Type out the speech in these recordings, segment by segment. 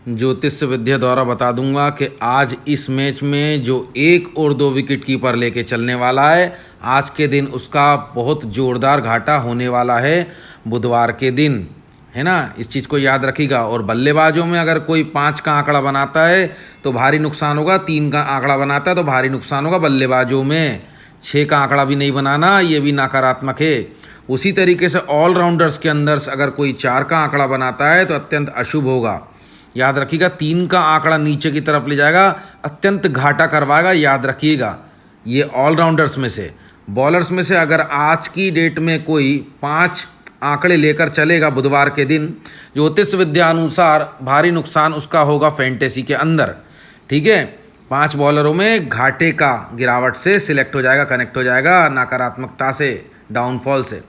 ज्योतिष विद्या द्वारा बता दूंगा कि आज इस मैच में जो 1 और 2 विकेट कीपर लेके चलने वाला है, आज के दिन उसका बहुत ज़ोरदार घाटा होने वाला है बुधवार के दिन, है ना। इस चीज़ को याद रखिएगा। और बल्लेबाजों में अगर कोई 5 का आंकड़ा बनाता है तो भारी नुकसान होगा, 3 का आंकड़ा बनाता है तो भारी नुकसान होगा बल्लेबाजों में। 6 का आंकड़ा भी नहीं बनाना, ये भी नकारात्मक है। उसी तरीके से ऑलराउंडर्स के अंदर अगर कोई 4 का आंकड़ा बनाता है तो अत्यंत अशुभ होगा। याद रखिएगा, 3 का आंकड़ा नीचे की तरफ ले जाएगा, अत्यंत घाटा करवाएगा, याद रखिएगा। ये ऑलराउंडर्स में से। बॉलर्स में से अगर आज की डेट में कोई 5 आंकड़े लेकर चलेगा बुधवार के दिन, ज्योतिष विद्या अनुसार भारी नुकसान उसका होगा फैंटेसी के अंदर, ठीक है। 5 बॉलरों में घाटे का गिरावट से सिलेक्ट हो जाएगा, कनेक्ट हो जाएगा, नकारात्मकता से, डाउनफॉल से।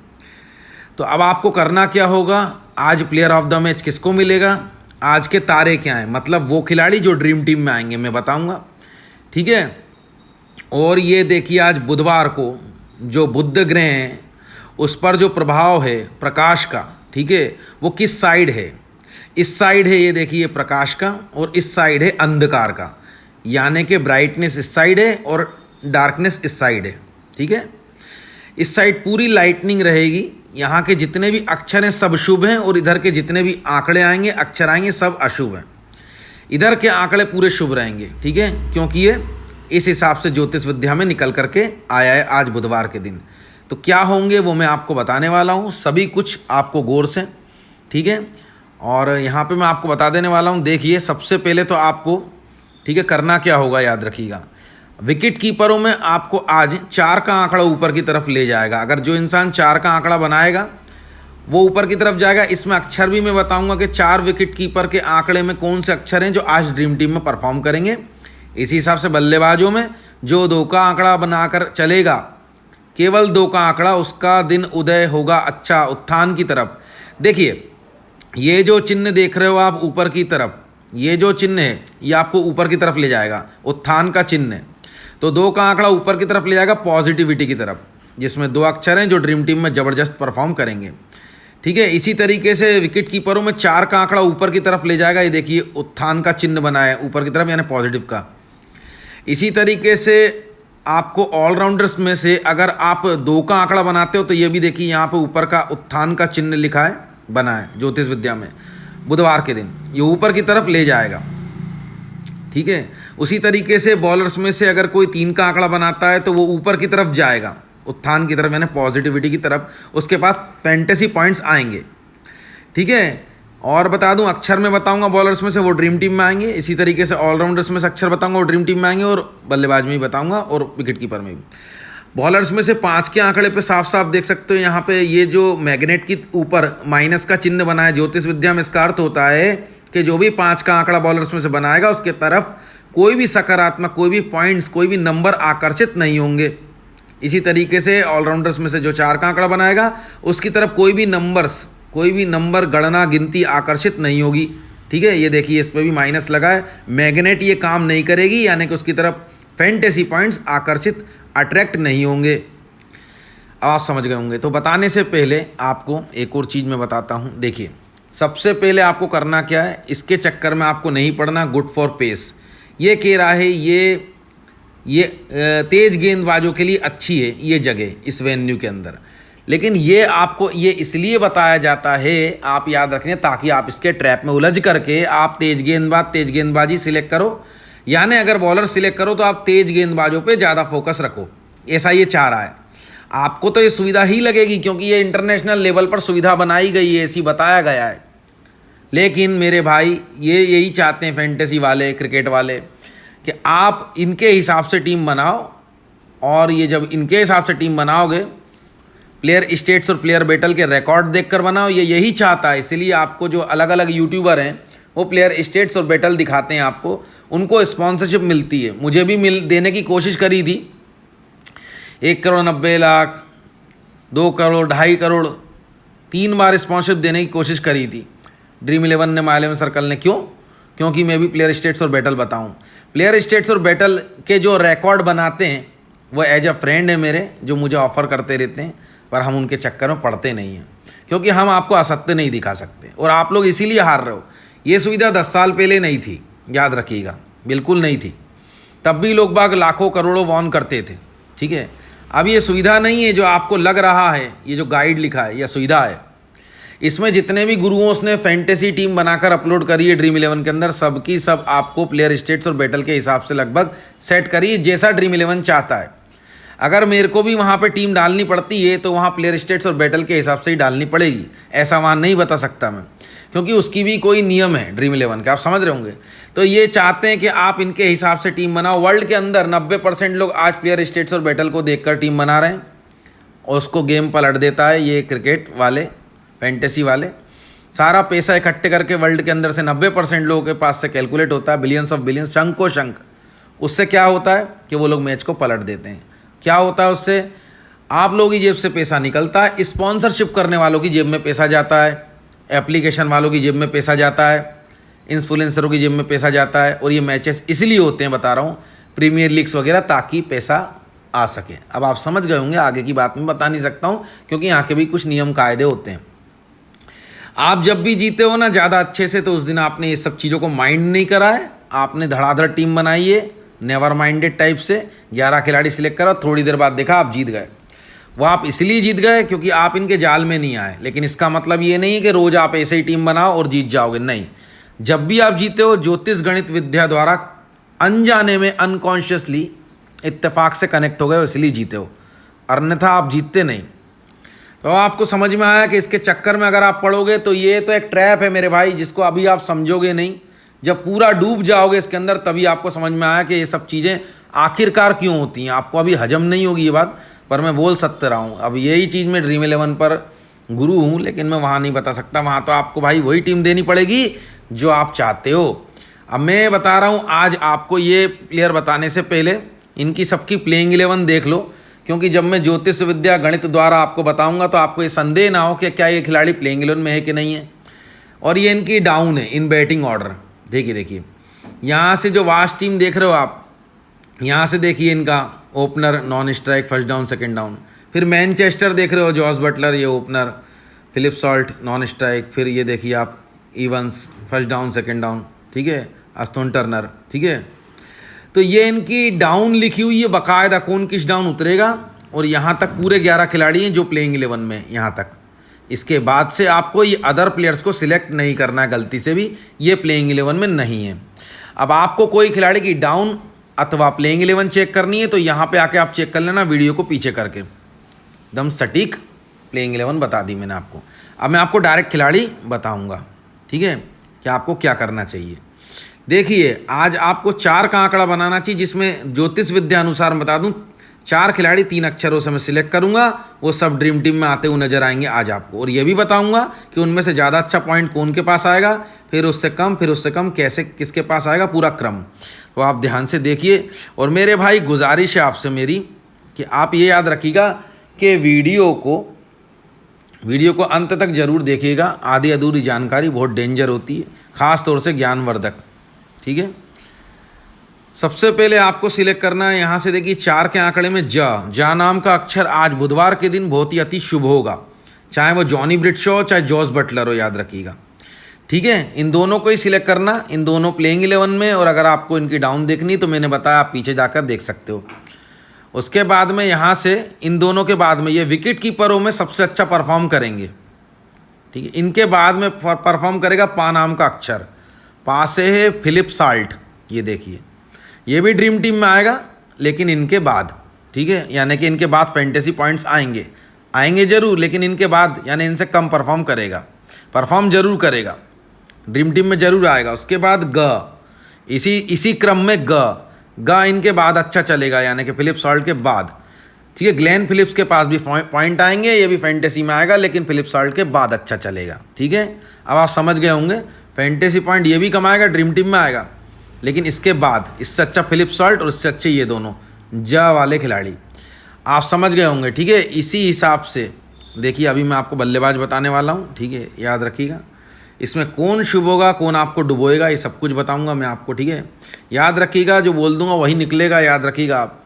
तो अब आपको करना क्या होगा, आज प्लेयर ऑफ द मैच किसको मिलेगा, आज के तारे क्या हैं, मतलब वो खिलाड़ी जो ड्रीम टीम में आएंगे मैं बताऊंगा, ठीक है। और ये देखिए आज बुधवार को जो बुध ग्रह हैं उस पर जो प्रभाव है प्रकाश का, ठीक है, वो किस साइड है। इस साइड है, ये देखिए प्रकाश का, और इस साइड है अंधकार का, यानी कि ब्राइटनेस इस साइड है और डार्कनेस इस साइड है, ठीक है। इस साइड पूरी लाइटनिंग रहेगी, यहाँ के जितने भी अक्षर हैं सब शुभ हैं, और इधर के जितने भी आंकड़े आएंगे, अक्षर आएंगे, सब अशुभ हैं। इधर के आंकड़े पूरे शुभ रहेंगे, ठीक है, क्योंकि ये इस हिसाब से ज्योतिष विद्या में निकल करके आया है आज बुधवार के दिन। तो क्या होंगे वो मैं आपको बताने वाला हूँ, सभी कुछ आपको गौर से, ठीक है। और यहाँ पे मैं आपको बता देने वाला हूँ। देखिए सबसे पहले तो आपको, ठीक है, करना क्या होगा, याद रखिएगा। विकेट कीपरों में आपको आज 4 का आंकड़ा ऊपर की तरफ ले जाएगा। अगर जो इंसान 4 का आंकड़ा बनाएगा वो ऊपर की तरफ जाएगा। इसमें अक्षर भी मैं बताऊंगा कि 4 विकेट कीपर के आंकड़े में कौन से अक्षर हैं जो आज ड्रीम टीम में परफॉर्म करेंगे। इसी हिसाब से बल्लेबाजों में जो 2 का आंकड़ा बनाकर चलेगा, केवल 2 का आंकड़ा, उसका दिन उदय होगा अच्छा उत्थान की तरफ। देखिए ये जो चिन्ह देख रहे हो आप ऊपर की तरफ, ये जो चिन्ह है ये आपको ऊपर की तरफ ले जाएगा, उत्थान का चिन्ह है। तो 2 का आंकड़ा ऊपर की तरफ ले जाएगा पॉजिटिविटी की तरफ, जिसमें 2 अक्षर हैं जो ड्रीम टीम में ज़बरदस्त परफॉर्म करेंगे, ठीक है। इसी तरीके से विकेट कीपरों में 4 का आंकड़ा ऊपर की तरफ ले जाएगा। ये देखिए उत्थान का चिन्ह बना है ऊपर की तरफ, यानी पॉजिटिव का। इसी तरीके से आपको ऑलराउंडर्स में से अगर आप 2 का आंकड़ा बनाते हो तो ये भी देखिए यहाँ पे ऊपर का उत्थान का चिन्ह लिखा है, बना है ज्योतिष विद्या में। बुधवार के दिन ये ऊपर की तरफ ले जाएगा, ठीक है। उसी तरीके से बॉलर्स में से अगर कोई 3 का आंकड़ा बनाता है तो वो ऊपर की तरफ जाएगा, उत्थान की तरफ, यानी पॉजिटिविटी की तरफ। उसके बाद फैंटेसी पॉइंट्स आएंगे, ठीक है। और बता दूं अक्षर में बताऊंगा, बॉलर्स में से वो ड्रीम टीम में आएंगे। इसी तरीके से ऑलराउंडर्स में से अक्षर बताऊंगा, वो ड्रीम टीम में आएंगे, और बल्लेबाज में भी बताऊंगा, और विकेट कीपर में भी। बॉलर्स में से 5 के आंकड़े पे साफ साफ देख सकते हो यहाँ पे ये जो मैग्नेट की ऊपर माइनस का चिन्ह बना है ज्योतिष विद्या में, इसका अर्थ होता है कि जो भी 5 का आंकड़ा बॉलर्स में से बनाएगा उसके तरफ कोई भी सकारात्मक, कोई भी पॉइंट्स, कोई भी नंबर आकर्षित नहीं होंगे। इसी तरीके से ऑलराउंडर्स में से जो 4 का आंकड़ा बनाएगा उसकी तरफ कोई भी नंबर गणना गिनती आकर्षित नहीं होगी, ठीक है। ये देखिए इस पर भी माइनस लगा है, मैग्नेट ये काम नहीं करेगी, यानी कि उसकी तरफ फैंटेसी पॉइंट्स आकर्षित, अट्रैक्ट नहीं होंगे। आप समझ गए होंगे। तो बताने से पहले आपको एक और चीज़ मैं बताता हूँ। देखिए सबसे पहले आपको करना क्या है, इसके चक्कर में आपको नहीं पड़ना। गुड फॉर पेस ये कह रहा है, ये तेज गेंदबाजों के लिए अच्छी है ये जगह इस वेन्यू के अंदर। लेकिन ये आपको ये इसलिए बताया जाता है, आप याद रखें, ताकि आप इसके ट्रैप में उलझ करके आप तेज गेंदबाजी सिलेक्ट करो। यानी अगर बॉलर सिलेक्ट करो तो आप तेज गेंदबाजों पे ज़्यादा फोकस रखो, ऐसा ये चाह रहा है। आपको तो ये सुविधा ही लगेगी क्योंकि ये इंटरनेशनल लेवल पर सुविधा बनाई गई है, ऐसी बताया गया है। लेकिन मेरे भाई ये यही चाहते हैं फैंटेसी वाले, क्रिकेट वाले, कि आप इनके हिसाब से टीम बनाओ। और ये जब इनके हिसाब से टीम बनाओगे, प्लेयर स्टेट्स और प्लेयर बैटल के रिकॉर्ड देखकर बनाओ, ये यही चाहता है। इसलिए आपको जो अलग अलग यूट्यूबर हैं वो प्लेयर स्टेट्स और बैटल दिखाते हैं आपको, उनको स्पॉन्सरशिप मिलती है। मुझे भी देने की कोशिश करी थी, 1 करोड़ 90 लाख, 2 करोड़, 2.5 करोड़, 3 बार स्पॉन्सरशिप देने की कोशिश करी थी ड्रीम 11 ने, माइलेम सर्कल ने। क्यों? क्योंकि मैं भी प्लेयर स्टेट्स और बैटल बताऊं। प्लेयर स्टेट्स और बैटल के जो रिकॉर्ड बनाते हैं वो एज अ फ्रेंड है मेरे, जो मुझे ऑफ़र करते रहते हैं, पर हम उनके चक्कर में पड़ते नहीं हैं, क्योंकि हम आपको असत्य नहीं दिखा सकते। और आप लोग इसीलिए हार रहे हो, ये सुविधा 10 साल पहले नहीं थी, याद रखिएगा, बिल्कुल नहीं थी। तब भी लोग बाग लाखों करोड़ों वॉन करते थे, ठीक है। अब ये सुविधा नहीं है जो आपको लग रहा है, ये जो गाइड लिखा है यह सुविधा है। इसमें जितने भी गुरुओं उसने फैंटेसी टीम बनाकर अपलोड करी है ड्रीम 11 के अंदर, सबकी सब आपको प्लेयर स्टेट्स और बैटल के हिसाब से लगभग सेट करी, जैसा ड्रीम 11 चाहता है। अगर मेरे को भी वहाँ पे टीम डालनी पड़ती है तो वहाँ प्लेयर स्टेट्स और बैटल के हिसाब से ही डालनी पड़ेगी, ऐसा वहाँ नहीं बता सकता मैं, क्योंकि उसकी भी कोई नियम है ड्रीम 11 के, आप समझ रहे होंगे। तो ये चाहते हैं कि आप इनके हिसाब से टीम बनाओ। वर्ल्ड के अंदर 90% लोग आज प्लेयर स्टेट्स और बैटल को देखकर टीम बना रहे हैं और उसको गेम पलट देता है ये क्रिकेट वाले, फैंटेसी वाले। सारा पैसा इकट्ठे करके वर्ल्ड के अंदर से 90% लोगों के पास से कैलकुलेट होता है, बिलियंस ऑफ बिलियंस, शंको शंक। उससे क्या होता है कि वो लोग मैच को पलट देते हैं। क्या होता है उससे? आप लोगों की जेब से पैसा निकलता है, स्पॉन्सरशिप करने वालों की जेब में पैसा जाता है, एप्लीकेशन वालों की जेब में पैसा जाता है, इन्फ्लुएंसरों की जेब में पैसा जाता है। और ये मैचेस इसलिए होते हैं, बता रहा हूँ, प्रीमियर लीग्स वगैरह, ताकि पैसा आ सके। अब आप समझ गए होंगे, आगे की बात मैं बता नहीं सकता हूँ क्योंकि यहाँ के भी कुछ नियम कायदे होते हैं। आप जब भी जीते हो ना ज़्यादा अच्छे से, तो उस दिन आपने ये सब चीज़ों को माइंड नहीं करा है, आपने धड़ाधड़ टीम बनाई है नेवर माइंडेड टाइप से, 11 खिलाड़ी सिलेक्ट करा, थोड़ी देर बाद देखा आप जीत गए। वो आप इसलिए जीत गए क्योंकि आप इनके जाल में नहीं आए। लेकिन इसका मतलब ये नहीं है कि रोज़ आप ऐसे ही टीम बनाओ और जीत जाओगे, नहीं। जब भी आप जीते हो ज्योतिष गणित विद्या द्वारा अनजाने में, अनकॉन्शियसली इत्तेफाक से कनेक्ट हो गए हो, इसलिए जीते हो, अन्यथा आप जीतते नहीं। तो आपको समझ में आया कि इसके चक्कर में अगर आप पड़ोगे तो ये तो एक ट्रैप है मेरे भाई, जिसको अभी आप समझोगे नहीं। जब पूरा डूब जाओगे इसके अंदर तभी आपको समझ में आया कि ये सब चीज़ें आखिरकार क्यों होती हैं। आपको अभी हजम नहीं होगी ये बात, पर मैं बोल सकता रहा हूँ। अब यही चीज़ मैं ड्रीम 11 पर गुरु हूँ, लेकिन मैं वहाँ नहीं बता सकता। वहाँ तो आपको भाई वही टीम देनी पड़ेगी जो आप चाहते हो। अब मैं बता रहा हूँ, आज आपको ये प्लेयर बताने से पहले इनकी सबकी प्लेइंग 11 देख लो, क्योंकि जब मैं ज्योतिष विद्या गणित द्वारा आपको बताऊंगा तो आपको ये संदेह ना हो कि क्या ये खिलाड़ी प्लेइंग 11 में है कि नहीं है। और ये इनकी डाउन है इन बैटिंग ऑर्डर। देखिए यहाँ से जो वास्ट टीम देख रहे हो आप, यहाँ से देखिए इनका opener non strike, first down, second down. फिर मैनचेस्टर देख रहे हो, जॉस बटलर ये opener, Philip Salt non strike. फिर ये देखिए आप Evans, first down, second down, ठीक है, अस्टोन टर्नर, ठीक है। तो ये इनकी डाउन लिखी हुई है बाकायदा, कौन किस डाउन उतरेगा। और यहाँ तक पूरे 11 खिलाड़ी हैं जो प्लेइंग 11 में, यहाँ तक। इसके बाद से आपको ये अदर प्लेयर्स को सिलेक्ट नहीं करना है गलती से भी, ये प्लेइंग 11 में नहीं है। अब आपको कोई खिलाड़ी की डाउन अथवा प्लेइंग 11 चेक करनी है तो यहाँ पे आके आप चेक कर लेना, वीडियो को पीछे करके एकदम सटीक प्लेइंग 11 बता दी मैंने आपको। अब मैं आपको डायरेक्ट खिलाड़ी बताऊँगा, ठीक है, कि आपको क्या करना चाहिए। देखिए आज आपको 4 का आंकड़ा बनाना चाहिए, जिसमें ज्योतिष विद्या अनुसार बता दूं 4 खिलाड़ी 3 अक्षरों से मैं सिलेक्ट करूंगा, वो सब ड्रीम टीम में आते हुए नजर आएंगे आज आपको। और ये भी बताऊंगा कि उनमें से ज़्यादा अच्छा पॉइंट कौन के पास आएगा, फिर उससे कम, कैसे किसके पास आएगा, पूरा क्रम। तो आप ध्यान से देखिए। और मेरे भाई गुजारिश है आपसे मेरी कि आप ये याद रखिएगा कि वीडियो को अंत तक जरूर देखिएगा। आधी अधूरी जानकारी बहुत डेंजर होती है, ख़ास तौर से ज्ञानवर्धक, ठीक है। सबसे पहले आपको सिलेक्ट करना है, यहाँ से देखिए 4 के आंकड़े में जा नाम का अक्षर आज बुधवार के दिन बहुत ही अति शुभ होगा, चाहे वो जॉनी ब्रिटशॉ चाहे जॉस बटलर हो, याद रखिएगा, ठीक है। इन दोनों को ही सिलेक्ट करना, इन दोनों प्लेइंग 11 में। और अगर आपको इनकी डाउन देखनी तो मैंने बताया आप पीछे जाकर देख सकते हो। उसके बाद में यहाँ से इन दोनों के बाद में ये विकेट कीपरों में सबसे अच्छा परफॉर्म करेंगे, ठीक है। इनके बाद में परफॉर्म करेगा पा नाम का अक्षर, पा से है फिलिप सॉल्ट, ये देखिए ये भी ड्रीम टीम में आएगा, लेकिन इनके बाद, ठीक है, यानी कि इनके बाद फैंटेसी पॉइंट्स आएंगे जरूर, लेकिन इनके बाद यानी इनसे कम परफॉर्म जरूर करेगा, ड्रीम टीम में जरूर आएगा। उसके बाद इसी क्रम में इनके बाद अच्छा चलेगा, यानी कि फिलिप सॉल्ट के बाद, ठीक है। ग्लेन फिलिप्स के पास भी पॉइंट आएंगे, ये भी फैंटेसी में आएगा, लेकिन फिलिप सॉल्ट के बाद अच्छा चलेगा, ठीक है। अब आप समझ गए होंगे, फैंटेसी पॉइंट ये भी कमाएगा, ड्रीम टीम में आएगा, लेकिन इसके बाद इससे अच्छा फिलिप सॉल्ट और इससे अच्छे ये दोनों वाले खिलाड़ी, आप समझ गए होंगे, ठीक है। इसी हिसाब से देखिए अभी मैं आपको बल्लेबाज बताने वाला हूँ, ठीक है, याद रखिएगा। इसमें कौन शुभ होगा, कौन आपको डुबोएगा, ये सब कुछ बताऊँगा मैं आपको, ठीक है। याद रखिएगा, जो बोल दूँगा वही निकलेगा, याद रखिएगा आप।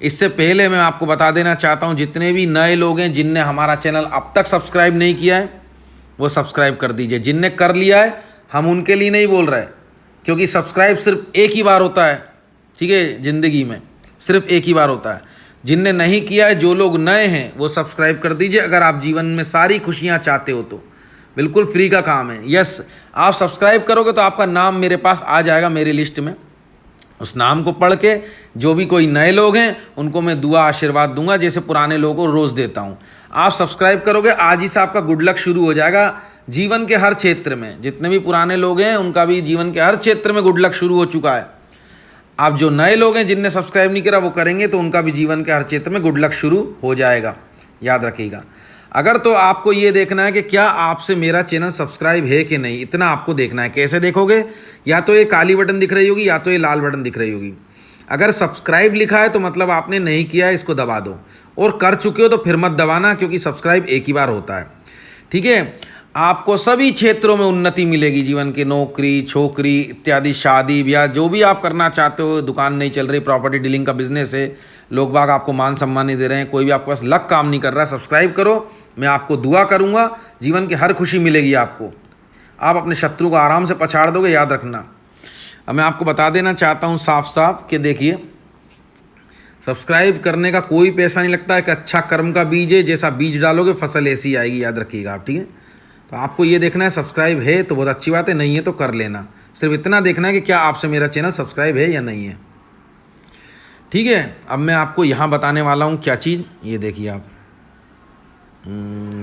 इससे पहले मैं आपको बता देना चाहता हूँ, जितने भी नए लोग हैं जिनने हमारा चैनल अब तक सब्सक्राइब नहीं किया है वो सब्सक्राइब कर दीजिए। जिनने कर लिया है हम उनके लिए नहीं बोल रहे, क्योंकि सब्सक्राइब सिर्फ एक ही बार होता है, ठीक है, ज़िंदगी में सिर्फ एक ही बार होता है। जिनने नहीं किया है, जो लोग नए हैं वो सब्सक्राइब कर दीजिए। अगर आप जीवन में सारी खुशियाँ चाहते हो तो बिल्कुल फ्री का काम है। यस, आप सब्सक्राइब करोगे तो आपका नाम मेरे पास आ जाएगा, मेरी लिस्ट में। उस नाम को पढ़ के जो भी कोई नए लोग हैं उनको मैं दुआ आशीर्वाद दूंगा, जैसे पुराने लोगों को रोज़ देता हूं। आप सब्सक्राइब करोगे, आज ही से आपका गुड लक शुरू हो जाएगा जीवन के हर क्षेत्र में। जितने भी पुराने लोग हैं उनका भी जीवन के हर क्षेत्र में गुड लक शुरू हो चुका है। आप जो नए लोग हैं जिनने सब्सक्राइब नहीं करा वो करेंगे तो उनका भी जीवन के हर क्षेत्र में गुड लक शुरू हो जाएगा, याद रखिएगा। अगर तो आपको ये देखना है कि क्या आपसे मेरा चैनल सब्सक्राइब है कि नहीं, इतना आपको देखना है। कैसे देखोगे? या तो ये काली बटन दिख रही होगी या तो ये लाल बटन दिख रही होगी। अगर सब्सक्राइब लिखा है तो मतलब आपने नहीं किया है, इसको दबा दो। और कर चुके हो तो फिर मत दबाना, क्योंकि सब्सक्राइब एक ही बार होता है, ठीक है। आपको सभी क्षेत्रों में उन्नति मिलेगी जीवन की, नौकरी, छोकरी इत्यादि, शादी ब्याह, जो भी आप करना चाहते हो। दुकान नहीं चल रही, प्रॉपर्टी डीलिंग का बिजनेस है, लोग बाग आपको मान सम्मान नहीं दे रहे हैं, कोई भी आपके पास लक काम नहीं कर रहा है, सब्सक्राइब करो। मैं आपको दुआ करूंगा, जीवन की हर खुशी मिलेगी आपको। आप अपने शत्रु को आराम से पछाड़ दोगे, याद रखना। अब मैं आपको बता देना चाहता हूं साफ साफ कि देखिए, सब्सक्राइब करने का कोई पैसा नहीं लगता है। एक अच्छा कर्म का बीज है, जैसा बीज डालोगे फसल ऐसी आएगी, याद रखिएगा आप, ठीक है। तो आपको ये देखना है, सब्सक्राइब है तो बहुत अच्छी बात है, नहीं है तो कर लेना। सिर्फ इतना देखना है कि क्या आपसे मेरा चैनल सब्सक्राइब है या नहीं है, ठीक है। अब मैं आपको यहाँ बताने वाला हूँ क्या चीज़, ये देखिए आप,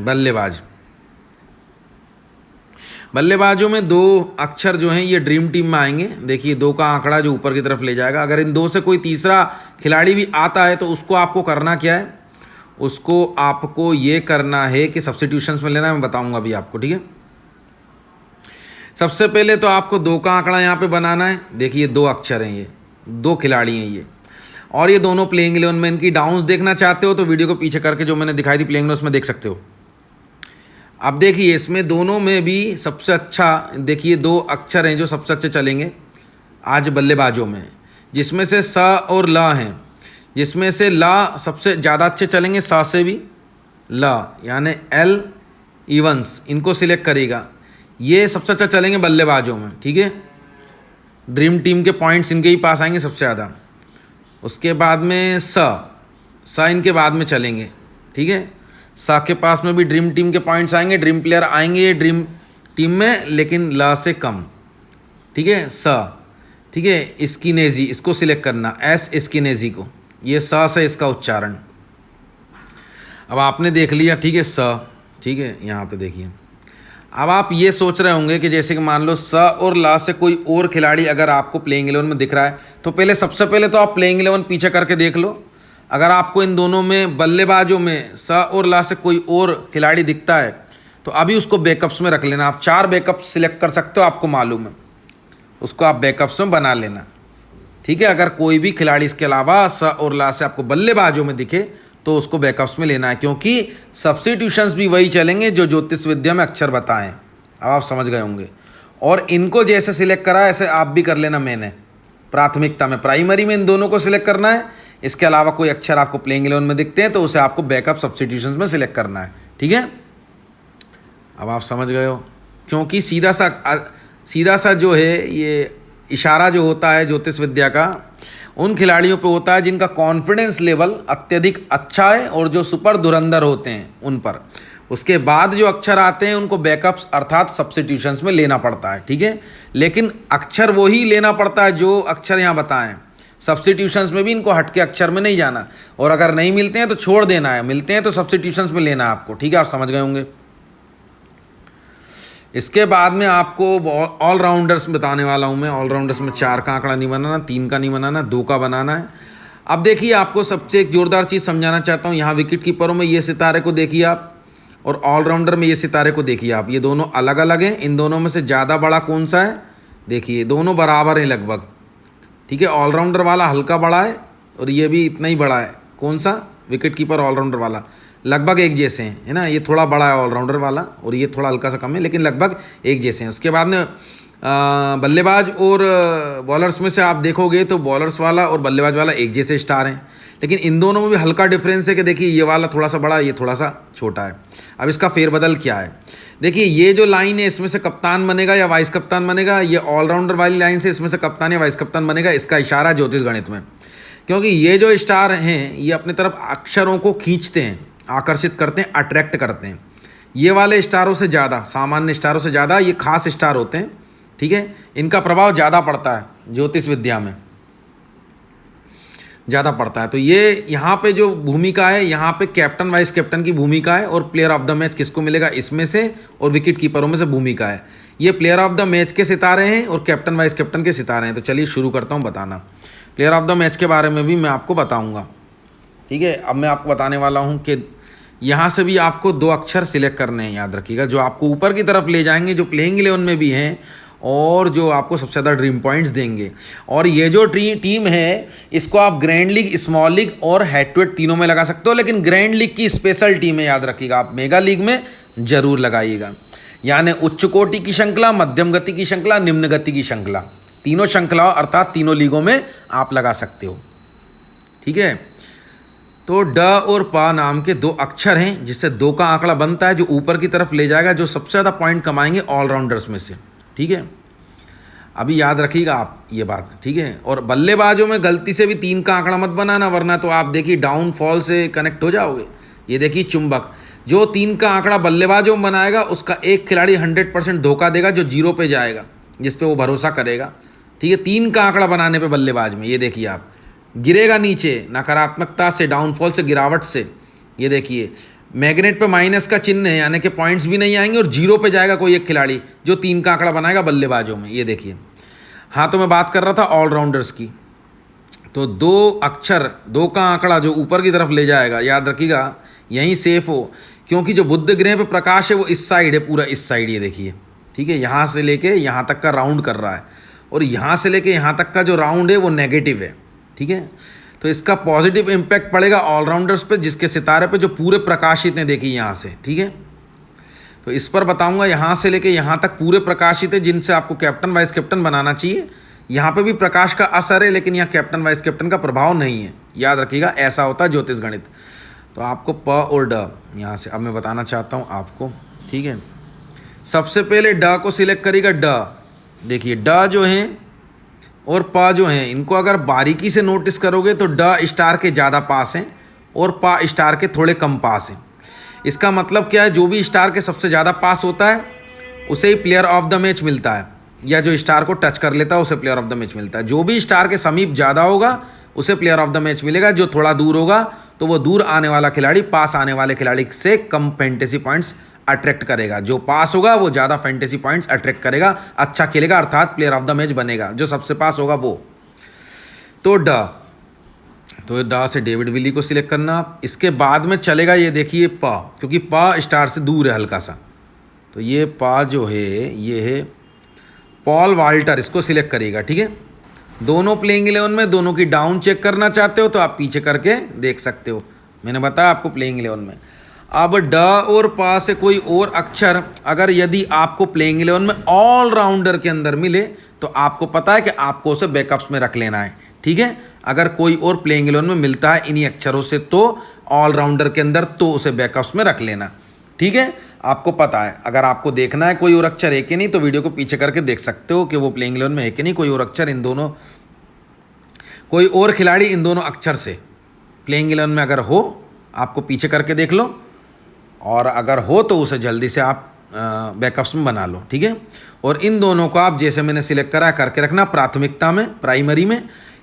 बल्लेबाज। बल्लेबाजों में 2 अक्षर जो हैं ये ड्रीम टीम में आएंगे। देखिए 2 का आंकड़ा जो ऊपर की तरफ ले जाएगा। अगर इन 2 से कोई तीसरा खिलाड़ी भी आता है तो उसको आपको करना क्या है, उसको आपको ये करना है कि सब्स्टिट्यूशंस में लेना है, मैं बताऊंगा अभी आपको, ठीक है। सबसे पहले तो आपको 2 का आंकड़ा यहाँ पे बनाना है। देखिए 2 अक्षर हैं, ये 2 खिलाड़ी हैं ये, और ये दोनों प्लेइंग 11 में। इनकी डाउन्स देखना चाहते हो तो वीडियो को पीछे करके जो मैंने दिखाई थी प्लेइंग 11 उसमें देख सकते हो। अब देखिए इसमें दोनों में भी सबसे अच्छा, देखिए 2 अक्षर हैं जो सबसे अच्छे चलेंगे आज बल्लेबाजों में, जिसमें से स और ल हैं। जिसमें से ला सबसे ज़्यादा अच्छे चलेंगे, सा से भी ला, यानी एल इवंस, इनको सिलेक्ट करेगा। ये सबसे अच्छा चलेंगे बल्लेबाजों में, ठीक है। ड्रीम टीम के पॉइंट्स इनके ही पास आएंगे सबसे ज़्यादा। उसके बाद में स इनके बाद में चलेंगे, ठीक है। सा के पास में भी ड्रीम टीम के पॉइंट्स आएंगे, ड्रीम प्लेयर आएंगे ड्रीम टीम में, लेकिन ला से कम, ठीक है। ठीक है। स्किनेजी, इसको सिलेक्ट करना, एस स्किनेजी को, ये सा से इसका उच्चारण। अब आपने देख लिया, ठीक है, ठीक है। यहाँ पे देखिए, अब आप ये सोच रहे होंगे कि जैसे कि मान लो स और ला से कोई और खिलाड़ी अगर आपको प्लेइंग 11 में दिख रहा है तो पहले सबसे पहले तो आप प्लेइंग 11 पीछे करके देख लो। अगर आपको इन दोनों में बल्लेबाजों में स और ला से कोई और खिलाड़ी दिखता है तो अभी उसको बैकअप्स में रख लेना। आप 4 बैकअप्स सिलेक्ट कर सकते हो, आपको मालूम है, उसको आप बैकअप्स में बना लेना, ठीक है। अगर कोई भी खिलाड़ी इसके अलावा स और ला से आपको बल्लेबाजों में दिखे तो उसको बैकअप्स में लेना है, क्योंकि सब्स्टिट्यूशंस भी वही चलेंगे जो ज्योतिष विद्या में अक्षर बताएं। अब आप समझ गए होंगे। और इनको जैसे सिलेक्ट करा ऐसे आप भी कर लेना। मैंने प्राथमिकता में, प्राइमरी में इन दोनों को सिलेक्ट करना है। इसके अलावा कोई अक्षर आपको प्लेइंग 11 में दिखते हैं तो उसे आपको बैकअप सब्स्टिट्यूशंस में सिलेक्ट करना है, ठीक है। अब आप समझ गए हो, क्योंकि सीधा सा जो है ये इशारा जो होता है ज्योतिष विद्या का उन खिलाड़ियों पे होता है जिनका कॉन्फिडेंस लेवल अत्यधिक अच्छा है और जो सुपर धुरंधर होते हैं उन पर। उसके बाद जो अक्षर आते हैं उनको बैकअप्स अर्थात सब्स्टिट्यूशंस में लेना पड़ता है, ठीक है। लेकिन अक्षर वही लेना पड़ता है जो अक्षर यहाँ बताएं। सब्स्टिट्यूशंस में भी इनको हटके अक्षर में नहीं जाना, और अगर नहीं मिलते हैं तो छोड़ देना है, मिलते हैं तो सब्स्टिट्यूशंस में लेना है आपको, ठीक है। आप समझ गए होंगे। इसके बाद में आपको ऑलराउंडर्स बताने वाला हूँ मैं। ऑलराउंडर्स में 4 का आंकड़ा नहीं बनाना, 3 का नहीं बनाना, 2 का बनाना है। अब देखिए आपको सबसे एक जोरदार चीज़ समझाना चाहता हूँ। यहाँ विकेट कीपरों में ये सितारे को देखिए आप, और ऑलराउंडर में ये सितारे को देखिए आप। ये दोनों अलग अलग हैं। इन दोनों में से ज़्यादा बड़ा कौन सा है? देखिए दोनों बराबर हैं लगभग, ठीक है। ऑलराउंडर वाला हल्का बड़ा है और ये भी इतना ही बड़ा है। कौन सा? विकेट कीपर ऑलराउंडर वाला। लगभग एक जैसे हैं, है ना। ये थोड़ा बड़ा है ऑलराउंडर वाला और ये थोड़ा हल्का सा कम है, लेकिन लगभग एक जैसे हैं। उसके बाद में बल्लेबाज और बॉलर्स में से आप देखोगे तो बॉलर्स वाला और बल्लेबाज वाला एक जैसे स्टार हैं, लेकिन इन दोनों में भी हल्का डिफरेंस है कि देखिए ये वाला थोड़ा सा बड़ा, ये थोड़ा सा छोटा है। अब इसका फेरबदल क्या है, देखिए ये जो लाइन है इसमें से कप्तान बनेगा या वाइस कप्तान बनेगा, ये ऑलराउंडर वाली लाइन से इसमें से कप्तान या वाइस कप्तान बनेगा, इसका इशारा ज्योतिष गणित में। क्योंकि ये जो स्टार हैं ये अपने तरफ अक्षरों को खींचते हैं, आकर्षित करते हैं, अट्रैक्ट करते हैं। ये वाले स्टारों से ज़्यादा, सामान्य स्टारों से ज़्यादा ये खास स्टार होते हैं, ठीक है, इनका प्रभाव ज़्यादा पड़ता है ज्योतिष विद्या में, ज़्यादा पड़ता है। तो ये यहाँ पे जो भूमिका है, यहाँ पे कैप्टन वाइस कैप्टन की भूमिका है, और प्लेयर ऑफ द मैच किसको मिलेगा इसमें से, और विकेट कीपरों में से भूमिका है। ये प्लेयर ऑफ द मैच के सितारे हैं और कैप्टन वाइस कैप्टन के सितारे हैं। तो चलिए शुरू करता हूँ बताना। प्लेयर ऑफ द मैच के बारे में भी मैं आपको बताऊँगा, ठीक है। अब मैं आपको बताने वाला हूँ कि यहाँ से भी आपको 2 अक्षर सिलेक्ट करने हैं, याद रखिएगा, जो आपको ऊपर की तरफ ले जाएंगे, जो प्लेइंग 11 में भी हैं और जो आपको सबसे ज़्यादा ड्रीम पॉइंट्स देंगे। और ये जो टीम है इसको आप ग्रैंड लीग, स्मॉल लीग और हेड टू हेड तीनों में लगा सकते हो, लेकिन ग्रैंड लीग की स्पेशल टीम है, याद रखिएगा, आप मेगा लीग में जरूर लगाइएगा। यानी उच्च कोटि की श्रृंखला, मध्यम गति की श्रृंखला, निम्न गति की श्रृंखला, तीनों श्रृंखलाओं अर्थात तीनों लीगों में आप लगा सकते हो, ठीक है। तो ड और प नाम के 2 अक्षर हैं जिससे 2 का आंकड़ा बनता है, जो ऊपर की तरफ ले जाएगा, जो सबसे ज़्यादा पॉइंट कमाएंगे ऑलराउंडर्स में से, ठीक है। अभी याद रखिएगा आप ये बात, ठीक है। और बल्लेबाजों में गलती से भी 3 का आंकड़ा मत बनाना, वरना तो आप देखिए डाउनफॉल से कनेक्ट हो जाओगे। ये देखिए चुंबक, जो 3 का आंकड़ा बल्लेबाजों में बनाएगा उसका एक खिलाड़ी 100% धोखा देगा, जो 0 पे जाएगा, जिस पे वो भरोसा करेगा, ठीक है। 3 का आंकड़ा बनाने पे बल्लेबाज में, ये देखिए आप, गिरेगा नीचे, नकारात्मकता से, डाउनफॉल से, गिरावट से। ये देखिए मैग्नेट पे माइनस का चिन्ह है, यानी कि पॉइंट्स भी नहीं आएंगे, और 0 पे जाएगा कोई एक खिलाड़ी जो 3 का आंकड़ा बनाएगा बल्लेबाजों में। ये देखिए, हाँ, तो मैं बात कर रहा था ऑलराउंडर्स की। तो 2 अक्षर, 2 का आंकड़ा जो ऊपर की तरफ ले जाएगा, याद रखिएगा, यहीं सेफ हो, क्योंकि जो बुध ग्रह पे प्रकाश है वो इस साइड है, पूरा इस साइड, ये देखिए, ठीक है। यहाँ से लेके यहाँ तक का राउंड कर रहा है, और यहाँ से लेके यहाँ तक का जो राउंड है वो नेगेटिव है, ठीक है। तो इसका पॉजिटिव इम्पैक्ट पड़ेगा ऑलराउंडर्स पे, जिसके सितारे पे जो पूरे प्रकाशित हैं, देखिए यहाँ से, ठीक है। तो इस पर बताऊंगा, यहाँ से लेके यहाँ तक पूरे प्रकाशित है, जिनसे आपको कैप्टन वाइस कैप्टन बनाना चाहिए। यहाँ पे भी प्रकाश का असर है, लेकिन यहाँ कैप्टन वाइस कैप्टन का प्रभाव नहीं है, याद रखिएगा, ऐसा होता है ज्योतिष गणित। तो आपको प और ड यहाँ से अब मैं बताना चाहता हूँ आपको, ठीक है। सबसे पहले ड को सिलेक्ट करिएगा। ड देखिए, ड जो है और प जो हैं, इनको अगर बारीकी से नोटिस करोगे तो ड स्टार के ज़्यादा पास हैं और प स्टार के थोड़े कम पास हैं। इसका मतलब क्या है, जो भी स्टार के सबसे ज़्यादा पास होता है उसे ही प्लेयर ऑफ द मैच मिलता है, या जो स्टार को टच कर लेता है उसे प्लेयर ऑफ द मैच मिलता है। जो भी स्टार के समीप ज़्यादा होगा उसे प्लेयर ऑफ द मैच मिलेगा, जो थोड़ा दूर होगा तो वो दूर आने वाला खिलाड़ी पास आने वाले खिलाड़ी से कम फैंटेसी पॉइंट्स अट्रैक्ट करेगा। जो पास होगा वो ज़्यादा फैंटेसी पॉइंट्स अट्रैक्ट करेगा, अच्छा खेलेगा, अर्थात प्लेयर ऑफ द मैच बनेगा, जो सबसे पास होगा वो। तो ड से डेविड विली को सिलेक्ट करना। इसके बाद में चलेगा, ये देखिए प, क्योंकि प स्टार से दूर है हल्का सा, तो ये प जो है ये है पॉल वाल्टर, इसको सिलेक्ट करिएगा, ठीक है। दोनों प्लेइंग 11 में, दोनों की डाउन चेक करना चाहते हो तो आप पीछे करके देख सकते हो, मैंने बताया आपको प्लेइंग 11 में। अब ड और प से कोई और अक्षर अगर यदि आपको प्लेइंग 11 में ऑलराउंडर के अंदर मिले तो आपको पता है कि आपको उसे बैकअप्स में रख लेना है, ठीक है। अगर कोई और प्लेइंग 11 में मिलता है इन्हीं अक्षरों से तो ऑलराउंडर के अंदर, तो उसे बैकअप्स में रख लेना, ठीक है। आपको पता है, अगर आपको देखना है कोई और अक्षर है कि नहीं तो वीडियो को पीछे करके देख सकते हो कि वो प्लेइंग 11 में है कि नहीं, कोई और अक्षर इन दोनों, कोई और खिलाड़ी इन दोनों अक्षर से प्लेइंग 11 में अगर हो, आपको पीछे करके देख लो, और अगर हो तो उसे जल्दी से आप बैकअप्स में बना लो, ठीक है। और इन दोनों को आप जैसे मैंने सिलेक्ट करा करके रखना प्राथमिकता में, प्राइमरी में।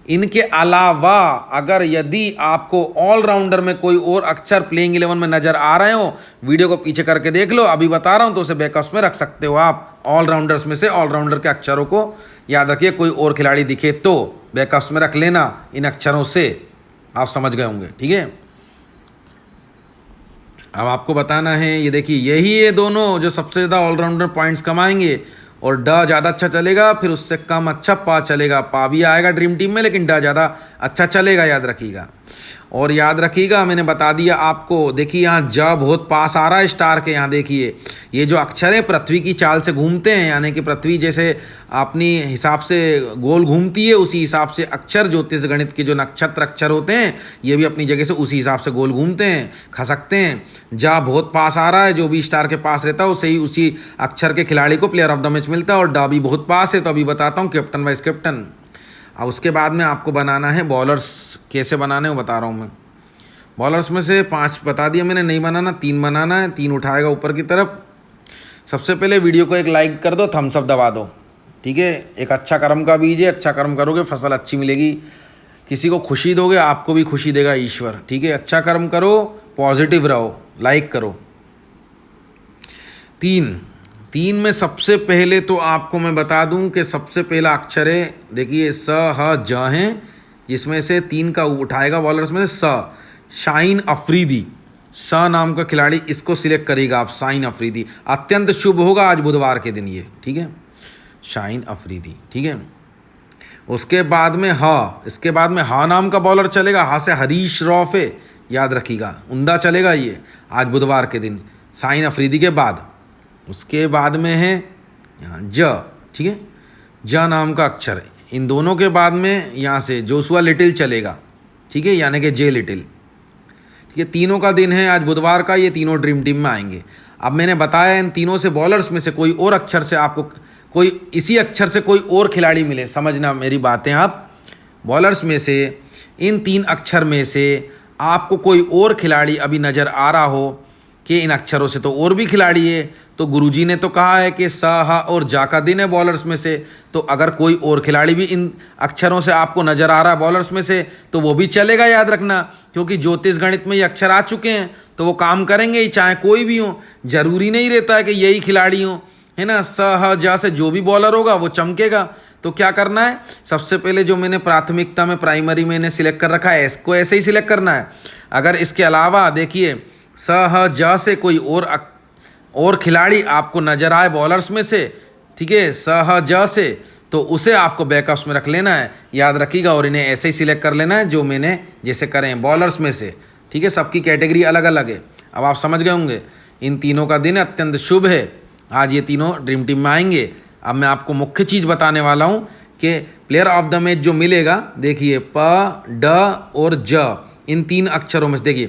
इनके अलावा अगर यदि आपको ऑलराउंडर में कोई और अक्षर प्लेइंग 11 में नज़र आ रहे हो, वीडियो को पीछे करके देख लो, अभी बता रहा हूँ, तो उसे बैकअप्स में रख सकते हो आप। ऑलराउंडर्स में से ऑलराउंडर के अक्षरों को याद रखिए, कोई और खिलाड़ी दिखे तो बैकअप्स में रख लेना इन अक्षरों से, आप समझ गए होंगे, ठीक है। अब आपको बताना है, ये देखिए यही है दोनों जो सबसे ज़्यादा ऑलराउंडर पॉइंट्स कमाएंगे, और ड ज़्यादा अच्छा चलेगा, फिर उससे कम अच्छा पा चलेगा। पा भी आएगा ड्रीम टीम में, लेकिन ड ज़्यादा अच्छा चलेगा, याद रखिएगा। और याद रखिएगा मैंने बता दिया आपको, देखिए यहाँ ज बहुत पास आ रहा है स्टार के। यहाँ देखिए ये जो अक्षर है पृथ्वी की चाल से घूमते हैं, यानी कि पृथ्वी जैसे अपनी हिसाब से गोल घूमती है, उसी हिसाब से अक्षर ज्योतिष गणित के जो नक्षत्र अक्षर होते हैं ये भी अपनी जगह से उसी हिसाब से गोल घूमते हैं, खसकते हैं। जा बहुत पास आ रहा है, जो भी स्टार के पास रहता है उसे ही उसी अक्षर के खिलाड़ी को प्लेयर ऑफ द मैच मिलता है। और डा भी बहुत पास है, तो अभी बताता हूँ कैप्टन वाइस कैप्टन। अब उसके बाद में आपको बनाना है बॉलर्स, कैसे बनाने वो बता रहा हूँ मैं। बॉलर्स में से 5 बता दिया मैंने, नहीं बनाना 3 बनाना है, 3 उठाएगा ऊपर की तरफ। सबसे पहले वीडियो को एक लाइक कर दो, थम्स अप दबा दो, ठीक है। एक अच्छा कर्म का बीज है, अच्छा कर्म करोगे फसल अच्छी मिलेगी। किसी को खुशी दोगे आपको भी खुशी देगा ईश्वर, ठीक है। अच्छा कर्म करो, पॉजिटिव रहो, लाइक करो। 3 में सबसे पहले तो आपको मैं बता दूं कि सबसे पहला अक्षर है, देखिए स ह ज हैं, जिसमें से 3 का उठाएगा बॉलर्स में स, शाहीन अफरीदी। स नाम का खिलाड़ी, इसको सिलेक्ट करेगा आप, शाहीन अफरीदी। अत्यंत शुभ होगा आज बुधवार के दिन ये, ठीक है, शाहीन अफरीदी, ठीक है। उसके बाद में ह, इसके बाद में हा नाम का बॉलर चलेगा, हा से हरीश रौफ है, याद रखिएगा, उमदा चलेगा ये आज बुधवार के दिन शाहीन अफरीदी के बाद। उसके बाद में है यहाँ ज, ठीक है, ज नाम का अक्षर है। इन दोनों के बाद में यहाँ से जोशुआ लिटिल चलेगा, ठीक है, यानी कि जे लिटिल, ठीक है। तीनों का दिन है आज बुधवार का, ये तीनों ड्रीम टीम में आएंगे। अब मैंने बताया इन तीनों से बॉलर्स में से कोई और अक्षर से आपको कोई इसी अक्षर से कोई और खिलाड़ी मिले, समझना मेरी बातें आप। बॉलर्स में से इन 3 अक्षर में से आपको कोई और खिलाड़ी अभी नज़र आ रहा हो कि इन अक्षरों से तो और भी खिलाड़ी है, तो गुरुजी ने तो कहा है कि स ह और जा का दिन है बॉलर्स में से, तो अगर कोई और खिलाड़ी भी इन अक्षरों से आपको नज़र आ रहा है बॉलर्स में से तो वो भी चलेगा, याद रखना, क्योंकि ज्योतिष गणित में ये अक्षर आ चुके हैं तो वो काम करेंगे ही, चाहे कोई भी हो। जरूरी नहीं रहता है कि यही खिलाड़ी हो, है ना। स ह जा से जो भी बॉलर होगा वो चमकेगा। तो क्या करना है, सबसे पहले जो मैंने प्राथमिकता में प्राइमरी में इन्हें सिलेक्ट कर रखा है, इसको ऐसे ही सिलेक्ट करना है। अगर इसके अलावा देखिए स ह जा से कोई और खिलाड़ी आपको नजर आए बॉलर्स में से, ठीक है, स ह ज से, तो उसे आपको बैकअप्स में रख लेना है, याद रखिएगा। और इन्हें ऐसे ही सिलेक्ट कर लेना है जो मैंने जैसे करें बॉलर्स में से, ठीक है। सबकी कैटेगरी अलग अलग है, अब आप समझ गए होंगे। इन तीनों का दिन अत्यंत शुभ है, आज ये तीनों ड्रीम टीम में आएंगे। अब मैं आपको मुख्य चीज़ बताने वाला हूँ कि प्लेयर ऑफ द मैच जो मिलेगा, देखिए प ड और ज, इन 3 अक्षरों में से, देखिए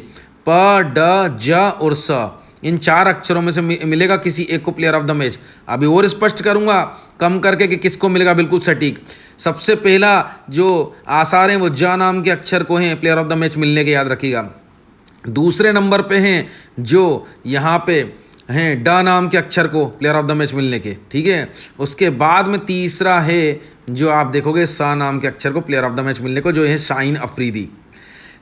प ड ज और स, इन 4 अक्षरों में से मिलेगा किसी एक को प्लेयर ऑफ द मैच। अभी और स्पष्ट करूंगा कम करके कि किसको मिलेगा बिल्कुल सटीक। सबसे पहला जो आसार हैं वो ज नाम के अक्षर को हैं प्लेयर ऑफ द मैच मिलने के, याद रखिएगा। दूसरे नंबर पे हैं जो यहाँ पे हैं ड नाम के अक्षर को प्लेयर ऑफ द मैच मिलने के, ठीक है। उसके बाद में तीसरा है जो आप देखोगे स नाम के अक्षर को प्लेयर ऑफ द मैच मिलने को, जो है शाहीन अफरीदी।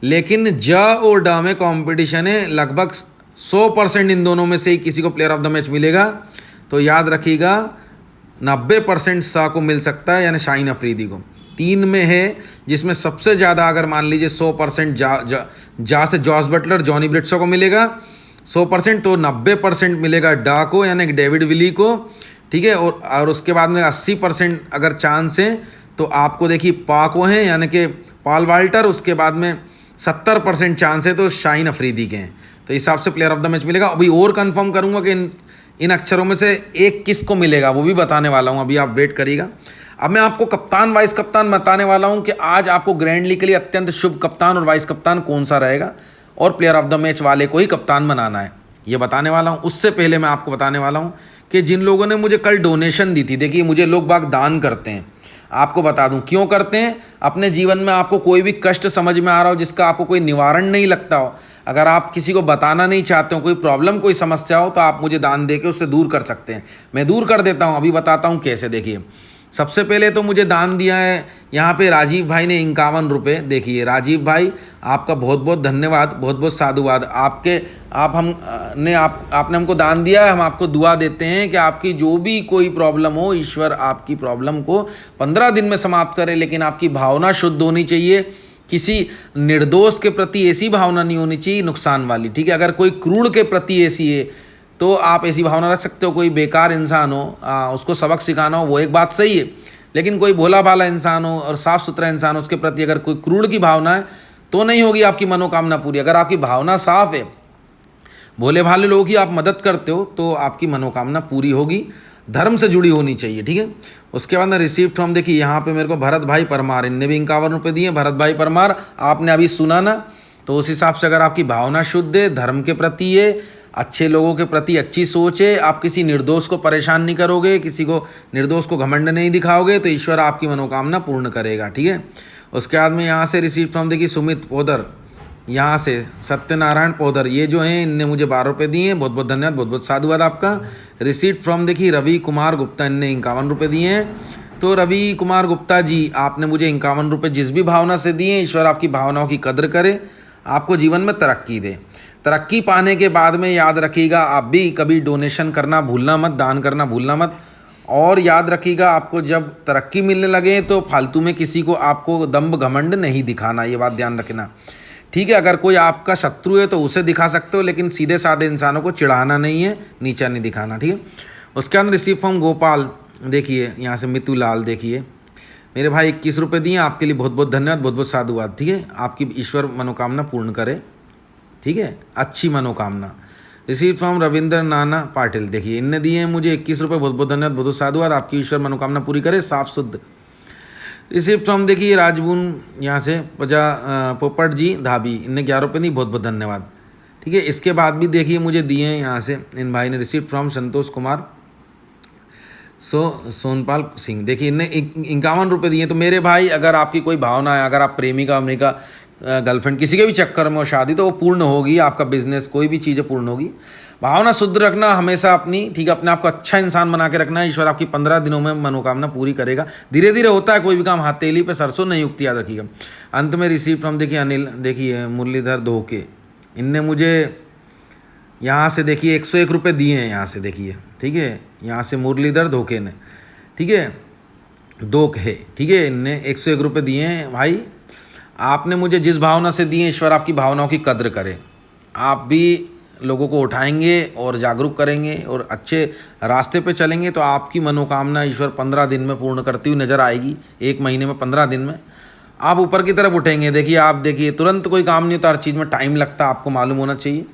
लेकिन ज और ड में कॉम्पिटिशन है, लगभग 100% इन दोनों में से ही किसी को प्लेयर ऑफ द मैच मिलेगा। तो याद रखिएगा 90% सा को मिल सकता है, यानी शाहीन अफरीदी को। 3 में है जिसमें सबसे ज़्यादा अगर मान लीजिए 100% जा से जॉस बटलर जॉनी ब्रिट्सो को मिलेगा 100%, तो 90% मिलेगा डा को, यानी कि डेविड विली को, ठीक है। और उसके बाद में 80% अगर चांस है तो आपको देखिए पा को हैं, यानी कि पॉल वाल्टर। उसके बाद में 70% चांस है तो शाहीन अफरीदी के हैं। तो इस हिसाब से प्लेयर ऑफ द मैच मिलेगा। अभी और कंफर्म करूंगा कि इन अक्षरों में से एक किस को मिलेगा, वो भी बताने वाला हूं, अभी आप वेट करिएगा। अब मैं आपको कप्तान वाइस कप्तान बताने वाला हूं कि आज आपको ग्रैंड लीग के लिए अत्यंत शुभ कप्तान और वाइस कप्तान कौन सा रहेगा, और प्लेयर ऑफ द मैच वाले को ही कप्तान बनाना है, ये बताने वाला हूँ। उससे पहले मैं आपको बताने वाला हूँ कि जिन लोगों ने मुझे कल डोनेशन दी थी, देखिए मुझे लोग बाग दान करते हैं, आपको बता दूं क्यों करते हैं। अपने जीवन में आपको कोई भी कष्ट समझ में आ रहा हो जिसका आपको कोई निवारण नहीं लगता हो, अगर आप किसी को बताना नहीं चाहते हो, कोई प्रॉब्लम कोई समस्या हो, तो आप मुझे दान देके उससे दूर कर सकते हैं। मैं दूर कर देता हूं, अभी बताता हूं कैसे। देखिए सबसे पहले तो मुझे दान दिया है यहाँ पे राजीव भाई ने 51 रुपये। देखिए राजीव भाई आपका बहुत बहुत धन्यवाद, बहुत बहुत साधुवाद। आपने हमको दान दिया है, हम आपको दुआ देते हैं कि आपकी जो भी कोई प्रॉब्लम हो, ईश्वर आपकी प्रॉब्लम को 15 दिन में समाप्त करे। लेकिन आपकी भावना शुद्ध होनी चाहिए, किसी निर्दोष के प्रति ऐसी भावना नहीं होनी चाहिए नुकसान वाली, ठीक है। अगर कोई क्रूर के प्रति ऐसी है तो आप ऐसी भावना रख सकते हो। कोई बेकार इंसान हो, उसको सबक सिखाना हो, वो एक बात सही है, लेकिन कोई भोला भाला इंसान हो और साफ़ सुथरा इंसान हो, उसके प्रति अगर कोई क्रूर की भावना है तो नहीं होगी आपकी मनोकामना पूरी। अगर आपकी भावना साफ है, भोले भाले लोगों की आप मदद करते हो, तो आपकी मनोकामना पूरी होगी। धर्म से जुड़ी होनी चाहिए, ठीक है। उसके बाद रिसीव फ्रॉम, देखिए यहाँ पे मेरे को भरत भाई परमार, इनने भी 51 रुपये दिए। भरत भाई परमार, आपने अभी सुना ना, तो उस हिसाब से अगर आपकी भावना शुद्ध है, धर्म के प्रति है, अच्छे लोगों के प्रति अच्छी सोच है, आप किसी निर्दोष को परेशान नहीं करोगे, किसी को निर्दोष को घमंड नहीं दिखाओगे, तो ईश्वर आपकी मनोकामना पूर्ण करेगा, ठीक है। उसके बाद में यहाँ से रिसीव फ्रॉम, देखिए सुमित पोदर, यहाँ से सत्यनारायण पोदर, ये जो हैं इनने मुझे 12 रुपये दिए हैं, बहुत बहुत धन्यवाद, बहुत बहुत साधुवाद आपका। रिसीट फ्रॉम देखिए रवि कुमार गुप्ता, इनने 51 रुपये दिए हैं। तो रवि कुमार गुप्ता जी, आपने मुझे 51 रुपये जिस भी भावना से दिए हैं, ईश्वर आपकी भावनाओं की कद्र करे, आपको जीवन में तरक्की दे। तरक्की पाने के बाद में याद रखिएगा, आप भी कभी डोनेशन करना भूलना मत, दान करना भूलना मत। और याद रखिएगा, आपको जब तरक्की मिलने लगे तो फालतू में किसी को आपको दम्भ घमंड नहीं दिखाना, ये बात ध्यान रखना, ठीक है। अगर कोई आपका शत्रु है तो उसे दिखा सकते हो, लेकिन सीधे साधे इंसानों को चिढ़ाना नहीं है, नीचा नहीं दिखाना, ठीक है। उसके अंदर रिसीव फ्रॉम गोपाल, देखिए यहाँ से मितुलाल, देखिए मेरे भाई 21 रुपये दिए, आपके लिए बहुत बहुत धन्यवाद, बहुत बहुत साधुवाद, ठीक है। आपकी ईश्वर मनोकामना पूर्ण करे, ठीक है, अच्छी मनोकामना। रिसीव फ्रॉम रविंद्र नाना पाटिल, देखिए इनने दिए हैं मुझे 21 रुपये, बहुत बहुत धन्यवाद, बहुत बहुत साधुवाद, आपकी ईश्वर मनोकामना पूरी करे, साफ शुद्ध। रिसीव फ्रॉम देखिए राजबून, यहाँ से पोपट जी धाबी, इनने 11 रुपये दी, बहुत बहुत धन्यवाद, ठीक है। इसके बाद भी देखिए मुझे दिए हैं यहाँ से इन भाई ने, रिसीव फ्रॉम संतोष कुमार सोनपाल सिंह, देखिए इनने 51 रुपये दिए। तो मेरे भाई, अगर आपकी कोई भावना है, अगर आप प्रेमिका अमेरिका गर्लफ्रेंड किसी के भी चक्कर में हो शादी, तो वो पूर्ण होगी, आपका बिजनेस कोई भी चीज़ें पूर्ण होगी। भावना शुद्ध रखना हमेशा अपनी, ठीक है, अपने आप को अच्छा इंसान बना के रखना है। ईश्वर आपकी 15 दिनों में मनोकामना पूरी करेगा। धीरे धीरे होता है कोई भी काम, हथेली पे सरसों नहीं उगती, याद रखिएगा। अंत में रिसीव फ्रॉम देखिए अनिल, देखिए मुरलीधर धोके, इनने मुझे यहाँ से देखिए 101 रुपये दिए हैं, यहाँ से देखिए, ठीक है, यहाँ से मुरलीधर धोके ने, ठीक है, धोखे, ठीक है, इनने 101 रुपये दिए हैं। भाई आपने मुझे जिस भावना से दिए, ईश्वर आपकी भावनाओं की कद्र करे। आप भी लोगों को उठाएंगे और जागरूक करेंगे और अच्छे रास्ते पे चलेंगे, तो आपकी मनोकामना ईश्वर 15 दिन में पूर्ण करती हुई नज़र आएगी। 1 महीने में, 15 दिन में आप ऊपर की तरफ उठेंगे। देखिए आप देखिए, तुरंत कोई काम नहीं होता, हर चीज़ में टाइम लगता है, आपको मालूम होना चाहिए।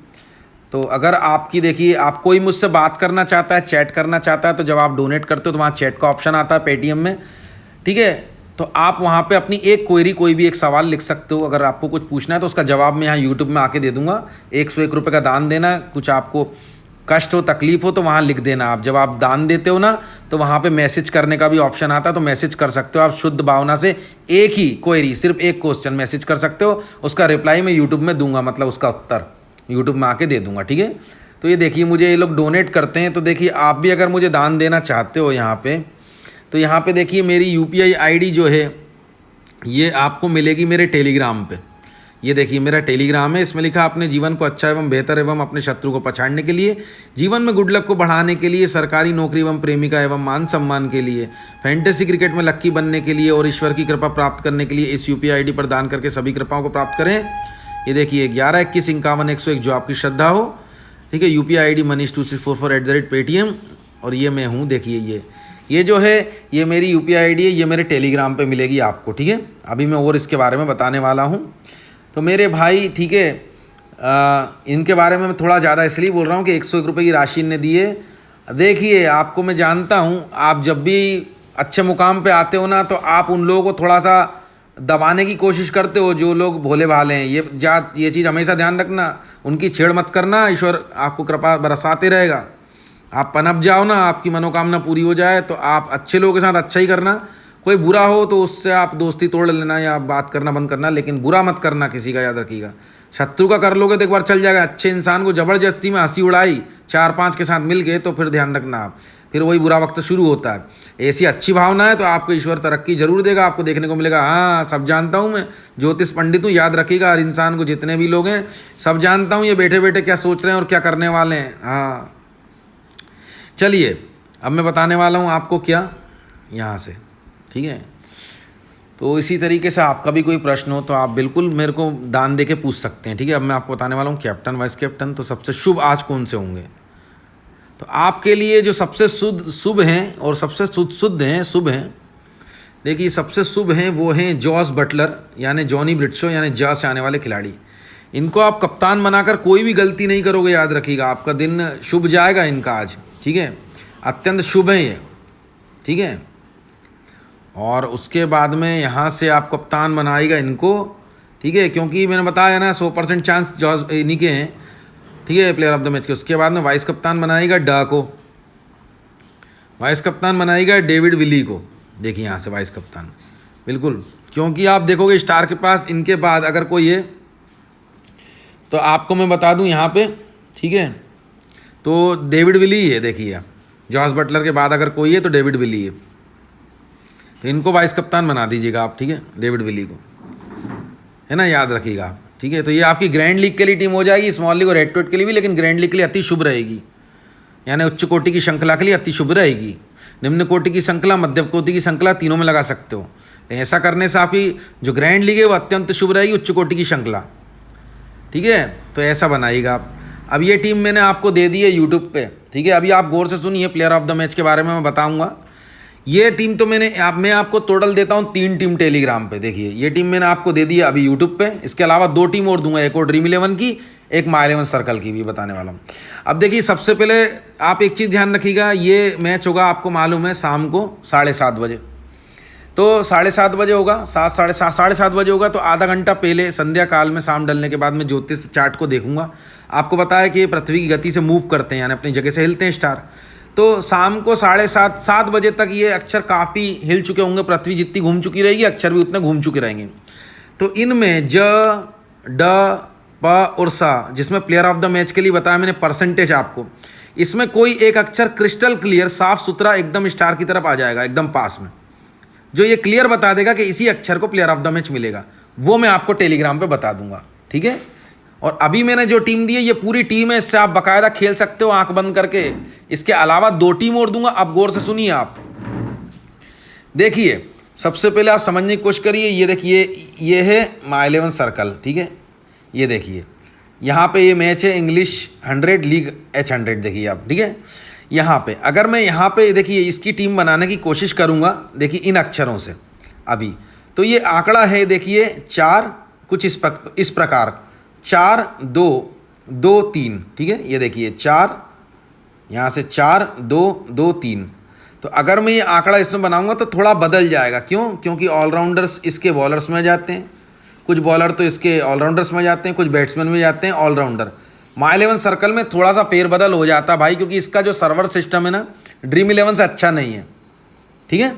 तो अगर आपकी देखिए, आप कोई मुझसे बात करना चाहता है, चैट करना चाहता है, तो जब आप डोनेट करते हो तो वहाँ चैट का ऑप्शन आता है पेटीएम में, ठीक है। तो आप वहाँ पे अपनी एक क्वेरी, कोई भी एक सवाल लिख सकते हो। अगर आपको कुछ पूछना है तो उसका जवाब मैं यहाँ यूट्यूब में आके दे दूँगा। 101 रुपये का दान देना, कुछ आपको कष्ट हो, तकलीफ हो, तो वहाँ लिख देना। आप जब आप दान देते हो ना, तो वहाँ पे मैसेज करने का भी ऑप्शन आता है, तो मैसेज कर सकते हो आप शुद्ध भावना से। एक ही क्वेरी, सिर्फ एक क्वेश्चन मैसेज कर सकते हो, उसका रिप्लाई मैं यूट्यूब में दूंगा, मतलब उसका उत्तर यूट्यूब में आके दे दूंगा, ठीक है। तो ये देखिए मुझे ये लोग डोनेट करते हैं, तो देखिए आप भी अगर मुझे दान देना चाहते हो यहाँ पे, तो यहाँ पे देखिए मेरी UPI ID जो है ये आपको मिलेगी मेरे टेलीग्राम पे। ये देखिए मेरा टेलीग्राम है, इसमें लिखा अपने जीवन को अच्छा एवं बेहतर एवं अपने शत्रु को पछाड़ने के लिए, जीवन में गुड लक को बढ़ाने के लिए, सरकारी नौकरी एवं प्रेमिका एवं मान सम्मान के लिए, फैंटेसी क्रिकेट में लक्की बनने के लिए और ईश्वर की कृपा प्राप्त करने के लिए इस UPI ID पर दान करके सभी कृपाओं को प्राप्त करें। ये देखिए 11 21 51 101 जो आपकी श्रद्धा हो, ठीक है। UPI ID manish2644@paytm, और ये मैं हूँ, देखिए ये जो है ये मेरी UPI ID है, ये मेरे टेलीग्राम पे मिलेगी आपको, ठीक है। अभी मैं और इसके बारे में बताने वाला हूँ। तो मेरे भाई, ठीक है, इनके बारे में मैं थोड़ा ज़्यादा इसलिए बोल रहा हूँ कि 101 रुपये की राशि इन्हें दी है। देखिए आपको मैं जानता हूँ, आप जब भी अच्छे मुकाम पे आते हो ना, तो आप उन लोगों को थोड़ा सा दबाने की कोशिश करते हो, जो लोग भोले भाले हैं। ये चीज़ हमेशा ध्यान रखना, उनकी छेड़ मत करना, ईश्वर आपको कृपा बरसाते रहेगा। आप पनप जाओ ना, आपकी मनोकामना पूरी हो जाए, तो आप अच्छे लोगों के साथ अच्छा ही करना। कोई बुरा हो तो उससे आप दोस्ती तोड़ लेना या बात करना बंद करना, लेकिन बुरा मत करना किसी का, याद रखिएगा। शत्रु का कर लोगे तो एक बार चल जाएगा, अच्छे इंसान को ज़बरदस्ती में हंसी उड़ाई 4-5 के साथ मिल गए, तो फिर ध्यान रखना आप, फिर वही बुरा वक्त शुरू होता है। ऐसी अच्छी भावना है तो आपको ईश्वर तरक्की जरूर देगा, आपको देखने को मिलेगा। हाँ, सब जानता हूँ, मैं ज्योतिष पंडित हूँ, याद रखिएगा। हर इंसान को, जितने भी लोग हैं, सब जानता हूँ ये बैठे बैठे क्या सोच रहे हैं और क्या करने वाले हैं। हाँ चलिए, अब मैं बताने वाला हूँ आपको क्या यहाँ से, ठीक है। तो इसी तरीके से आपका भी कोई प्रश्न हो तो आप बिल्कुल मेरे को दान दे के पूछ सकते हैं, ठीक है। अब मैं आपको बताने वाला हूँ कैप्टन वाइस कैप्टन। तो सबसे शुभ आज कौन से होंगे, तो आपके लिए जो सबसे शुभ हैं और सबसे शुद्ध हैं, शुभ हैं, देखिए सबसे शुभ हैं वो हैं जॉस बटलर यानी जॉनी ब्रिटशो यानी जॉ से आने वाले खिलाड़ी। इनको आप कप्तान बनाकर कोई भी गलती नहीं करोगे, याद रखिएगा आपका दिन शुभ जाएगा इनका आज, ठीक है, अत्यंत शुभ है ये, ठीक है। और उसके बाद में यहाँ से आप कप्तान बनाएगा इनको, ठीक है, क्योंकि मैंने बताया ना 100% चांस जॉस इन्हीं के हैं, ठीक है, प्लेयर ऑफ द मैच के। उसके बाद में वाइस कप्तान बनाएगा डा को, वाइस कप्तान बनाएगा डेविड विली को। देखिए यहाँ से वाइस कप्तान बिल्कुल, क्योंकि आप देखोगे स्टार के पास इनके बाद अगर कोई है तो आपको मैं बता दूं यहाँ पे, ठीक है, तो डेविड विली है। देखिए आप जॉस बटलर के बाद अगर कोई है तो डेविड विली है, तो इनको वाइस कप्तान बना दीजिएगा आप, ठीक है, डेविड विली को, है ना, याद रखिएगा आप, ठीक है। तो ये आपकी ग्रैंड लीग के लिए टीम हो जाएगी, स्मॉल लीग और रेड टोट के लिए भी, लेकिन ग्रैंड लीग के लिए अति शुभ रहेगी, यानी उच्च कोटि की श्रृंखला के लिए अति शुभ रहेगी। निम्न कोटि की श्रृंखला, मध्यम कोटि की श्रृंखला तीनों में लगा सकते हो। ऐसा करने से आपकी जो ग्रैंड लीग है वो अत्यंत शुभ रहेगी, उच्च कोटि की श्रृंखला, ठीक है। तो ऐसा बनाइएगा आप। अब ये टीम मैंने आपको दे दी है यूट्यूब पे, ठीक है। अभी आप गौर से सुनिए, प्लेयर ऑफ द मैच के बारे में मैं बताऊंगा। ये टीम तो मैं आपको टोटल देता हूँ 3 टीम टेलीग्राम पे। देखिए ये टीम मैंने आपको दे दी है अभी यूट्यूब पे, इसके अलावा 2 टीम और दूंगा, एक और ड्रीम 11 की, एक माय 11 सर्कल की भी बताने वाला हूँ। अब देखिए सबसे पहले आप एक चीज़ ध्यान रखिएगा, ये मैच होगा आपको मालूम है शाम को 7:30 बजे, तो 7:30 बजे होगा, 7:30 बजे होगा, तो आधा घंटा पहले संध्या काल में शाम ढलने के बाद मैं ज्योतिष चार्ट को देखूंगा। आपको बताया कि ये पृथ्वी की गति से मूव करते हैं, यानी अपनी जगह से हिलते हैं स्टार। तो शाम को 7:30 बजे तक ये अक्षर काफ़ी हिल चुके होंगे, पृथ्वी जितनी घूम चुकी रहेगी अक्षर भी उतने घूम चुके रहेंगे। तो इनमें ज, ड, प और सा, जिसमें प्लेयर ऑफ द मैच के लिए बताया मैंने परसेंटेज आपको, इसमें कोई एक अक्षर क्रिस्टल क्लियर साफ सुथरा एकदम स्टार की तरफ आ जाएगा, एकदम पास में, जो ये क्लियर बता देगा कि इसी अक्षर को प्लेयर ऑफ द मैच मिलेगा, वो मैं आपको टेलीग्राम पे बता दूंगा, ठीक है। और अभी मैंने जो टीम दी है ये पूरी टीम है, इससे आप बाकायदा खेल सकते हो आंख बंद करके। इसके अलावा 2 टीम और दूंगा, अब गौर से सुनिए आप। देखिए सबसे पहले आप समझने की कोशिश करिए, ये देखिए ये है माय 11 सर्कल, ठीक है। ये देखिए यहाँ पे ये मैच है इंग्लिश 100 लीग H100, देखिए आप, ठीक है। यहाँ पे अगर मैं यहाँ पे देखिए इसकी टीम बनाने की कोशिश करूँगा, देखिए इन अक्षरों से अभी, तो ये आंकड़ा है देखिए 4, कुछ इस प्रकार 4 2 2 3, ठीक है। ये देखिए 4, यहाँ से 4 2 2 3। तो अगर मैं ये आंकड़ा इसमें बनाऊंगा तो थोड़ा बदल जाएगा, क्यों? क्योंकि ऑलराउंडर्स इसके बॉलर्स में जाते हैं, कुछ बॉलर तो इसके ऑलराउंडर्स में जाते हैं, कुछ बैट्समैन में जाते हैं ऑलराउंडर। माय 11 सर्कल में थोड़ा सा फेरबदल हो जाता है भाई, क्योंकि इसका जो सर्वर सिस्टम है ना ड्रीम 11 से अच्छा नहीं है, ठीक है।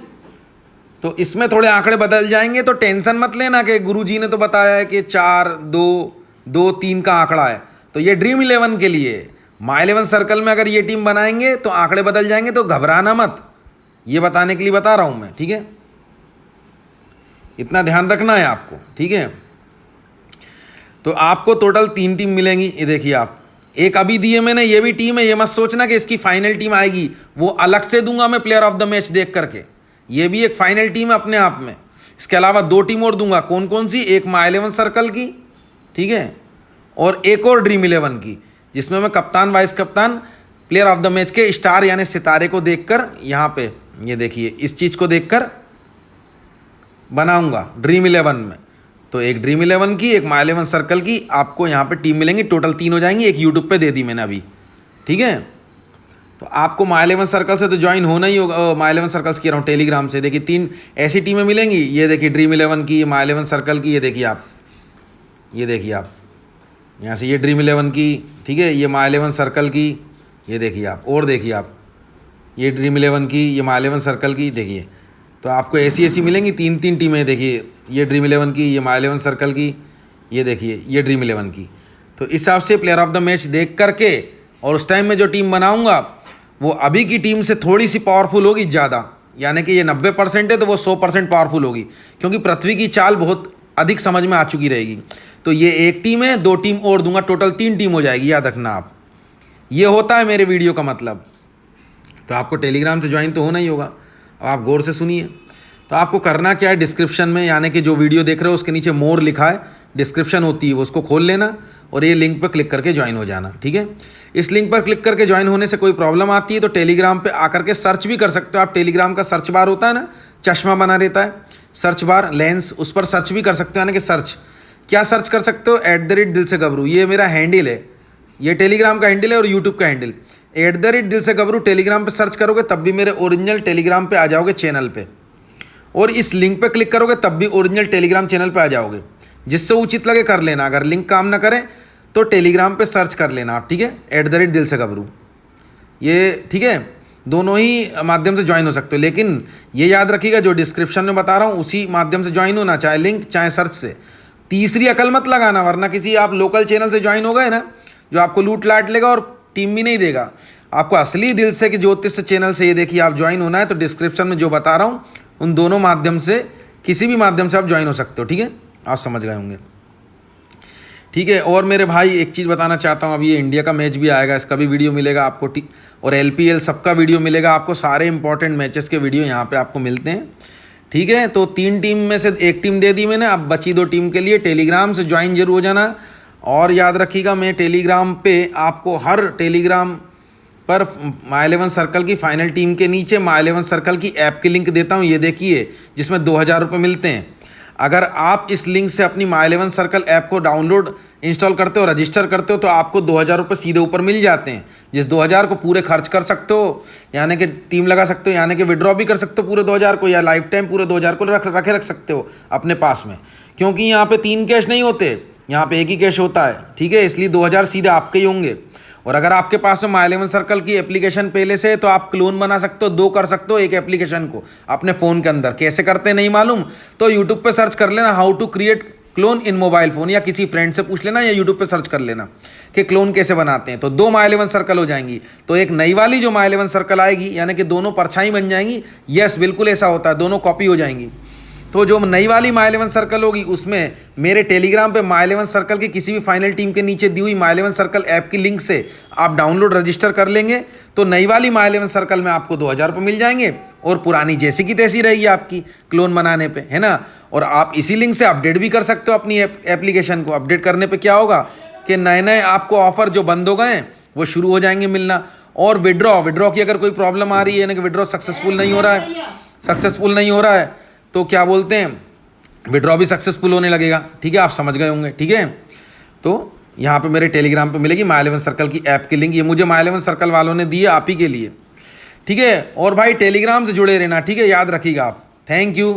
तो इसमें थोड़े आंकड़े बदल जाएंगे, तो टेंशन मत लेना कि गुरुजी ने तो बताया है कि 4 2 2 3 का आंकड़ा है, तो ये ड्रीम 11 के लिए। माय 11 सर्कल में अगर ये टीम बनाएंगे तो आंकड़े बदल जाएंगे, तो घबराना मत, ये बताने के लिए बता रहा हूँ मैं, ठीक है। इतना ध्यान रखना है आपको, ठीक है। तो आपको टोटल 3 टीम मिलेंगी, ये देखिए आप, एक अभी दी है मैंने, ये भी टीम है, ये मत सोचना कि इसकी फाइनल टीम आएगी, वो अलग से दूंगा मैं प्लेयर ऑफ द मैच देख करके, ये भी एक फाइनल टीम है अपने आप में। इसके अलावा 2 टीम और दूंगा, कौन कौन सी? एक माय 11 सर्कल की, ठीक है, और एक और ड्रीम 11 की, जिसमें मैं कप्तान वाइस कप्तान प्लेयर ऑफ द मैच के स्टार यानी सितारे को देखकर, यहाँ पे ये देखिए इस चीज़ को देखकर बनाऊंगा ड्रीम 11 में। तो एक ड्रीम 11 की, एक माय 11 सर्कल की, आपको यहाँ पे टीम मिलेंगी, टोटल 3 हो जाएंगी, एक यूट्यूब पे दे दी मैंने अभी, ठीक है। तो आपको माय 11 सर्कल से तो ज्वाइन होना ही होगा, माय 11 सर्कल्स कह रहा हूँ टेलीग्राम से। देखिए 3 ऐसी टीमें मिलेंगी, ये देखिए ड्रीम 11 की, माय 11 सर्कल की, ये देखिए आप, ये देखिए आप यहाँ से ये ड्रीम 11 की, ठीक है, ये माय 11 सर्कल की, ये देखिए आप, और देखिए आप ये ड्रीम 11 की, ये माय 11 सर्कल की, देखिए। तो आपको ऐसी मिलेंगी 3 टीमें, देखिए ये ड्रीम 11 की, ये माय 11 सर्कल की, ये देखिए ये ड्रीम 11 की। तो इस हिसाब से प्लेयर ऑफ द मैच देख करके, और उस टाइम में जो टीम बनाऊंगा वो अभी की टीम से थोड़ी सी पावरफुल होगी ज़्यादा, यानी कि ये 90% है तो वो 100% पावरफुल होगी, क्योंकि पृथ्वी की चाल बहुत अधिक समझ में आ चुकी रहेगी। तो ये एक टीम है, 2 टीम और दूंगा, टोटल 3 टीम हो जाएगी, याद रखना आप। ये होता है मेरे वीडियो का मतलब। तो आपको टेलीग्राम से ज्वाइन तो होना ही होगा। अब आप गौर से सुनिए, तो आपको करना क्या है, डिस्क्रिप्शन में यानी कि जो वीडियो देख रहे हो उसके नीचे मोर लिखा है, डिस्क्रिप्शन होती है वो, उसको खोल लेना और ये लिंक पर क्लिक करके ज्वाइन हो जाना, ठीक है। इस लिंक पर क्लिक करके ज्वाइन होने से कोई प्रॉब्लम आती है तो टेलीग्राम पे आकर के सर्च भी कर सकते हो आप। टेलीग्राम का सर्च बार होता है ना, चश्मा बना रहता है, सर्च बार, लेंस, उस पर सर्च भी कर सकते हो, यानी कि सर्च क्या सर्च कर सकते हो, @दिल से गबरू, ये मेरा हैंडल है, ये टेलीग्राम का हैंडल है और यूट्यूब का हैंडल। @दिल से गबरू टेलीग्राम पे सर्च करोगे तब भी मेरे ओरिजिनल टेलीग्राम पे आ जाओगे चैनल पे, और इस लिंक पे क्लिक करोगे तब भी ओरिजिनल टेलीग्राम चैनल पे आ जाओगे। जिससे उचित लगे कर लेना, अगर लिंक काम ना करे तो टेलीग्राम पे सर्च कर लेना आप, ठीक है, @दिल से गबरू, ये ठीक है, दोनों ही माध्यम से ज्वाइन हो सकते हो। लेकिन ये याद रखिएगा जो डिस्क्रिप्शन में बता रहा हूँ उसी माध्यम से ज्वाइन होना, चाहे लिंक चाहे सर्च से। तीसरी अकल मत लगाना, वरना किसी आप लोकल चैनल से ज्वाइन हो गए ना जो आपको लूट लाट लेगा और टीम भी नहीं देगा। आपको असली दिल से कि ज्योतिष चैनल से ये देखिए आप ज्वाइन होना है तो डिस्क्रिप्शन में जो बता रहा हूँ उन दोनों माध्यम से, किसी भी माध्यम से आप ज्वाइन हो सकते हो, ठीक है, आप समझ गए होंगे, ठीक है। और मेरे भाई एक चीज़ बताना चाहता हूँ, अभी ये इंडिया का मैच भी आएगा, इसका भी वीडियो मिलेगा आपको, ठीक, और LPL सबका वीडियो मिलेगा आपको, सारे इंपॉर्टेंट मैचेस के वीडियो यहाँ पे आपको मिलते हैं, ठीक है। तो 3 टीम में से 1 टीम दे दी मैंने, अब बची 2 टीम के लिए टेलीग्राम से ज्वाइन जरूर हो जाना। और याद रखिएगा मैं टेलीग्राम पे आपको हर टेलीग्राम पर My11 सर्कल की फाइनल टीम के नीचे My11 सर्कल की ऐप की लिंक देता हूँ, ये देखिए, जिसमें 2000 रुपये मिलते हैं। अगर आप इस लिंक से अपनी My11 सर्कल ऐप को डाउनलोड इंस्टॉल करते हो, रजिस्टर करते हो, तो आपको 2000 रुपये सीधे ऊपर मिल जाते हैं, जिस 2000 को पूरे खर्च कर सकते हो, यानी कि टीम लगा सकते हो, यानी कि विड्रॉ भी कर सकते हो पूरे 2000 को, या लाइफ टाइम पूरे 2000 को रख सकते हो अपने पास में, क्योंकि यहाँ पे 3 कैश नहीं होते, यहाँ पे 1 ही कैश होता है, ठीक है, इसलिए 2000 सीधे आपके ही होंगे। और अगर आपके पास में My11 सर्कल की एप्लीकेशन पहले से है तो आप क्लोन बना सकते हो, 2 कर सकते हो एक एप्लीकेशन को अपने फ़ोन के अंदर। कैसे करते हैं नहीं मालूम तो यूट्यूब पे सर्च कर लेना, how to create clone in mobile phone, या किसी फ्रेंड से पूछ लेना या यूट्यूब पे सर्च कर लेना कि क्लोन कैसे बनाते हैं। तो 2 My11 सर्कल हो जाएंगी, तो एक नई वाली जो My11 सर्कल आएगी, यानी कि दोनों परछाई बन जाएंगी, यस बिल्कुल ऐसा होता है, दोनों कॉपी हो जाएंगी। तो जो नई वाली My11 सर्कल होगी उसमें मेरे टेलीग्राम पे My11 सर्कल की किसी भी फाइनल टीम के नीचे दी हुई My11 सर्कल ऐप की लिंक से आप डाउनलोड रजिस्टर कर लेंगे तो नई वाली My11 सर्कल में आपको 2000 रुपये मिल जाएंगे, और पुरानी जैसी की तैसी रहेगी आपकी क्लोन बनाने पे, है ना। और आप इसी लिंक से अपडेट भी कर सकते हो अपनी एप्लीकेशन को। अपडेट करने पर क्या होगा कि नए नए आपको ऑफर जो बंद हो गए हैं वो शुरू हो जाएंगे मिलना। और विड्रॉ की अगर कोई प्रॉब्लम आ रही है, यानी कि विड्रॉ सक्सेसफुल नहीं हो रहा है तो क्या बोलते हैं, विड्रॉ भी सक्सेसफुल होने लगेगा, ठीक है, आप समझ गए होंगे, ठीक है। तो यहाँ पे मेरे टेलीग्राम पे मिलेगी My11 सर्कल की ऐप की लिंक, ये मुझे My11 सर्कल वालों ने दी है आप ही के लिए, ठीक है। और भाई टेलीग्राम से जुड़े रहना, ठीक है, याद रखिएगा आप। Thank you.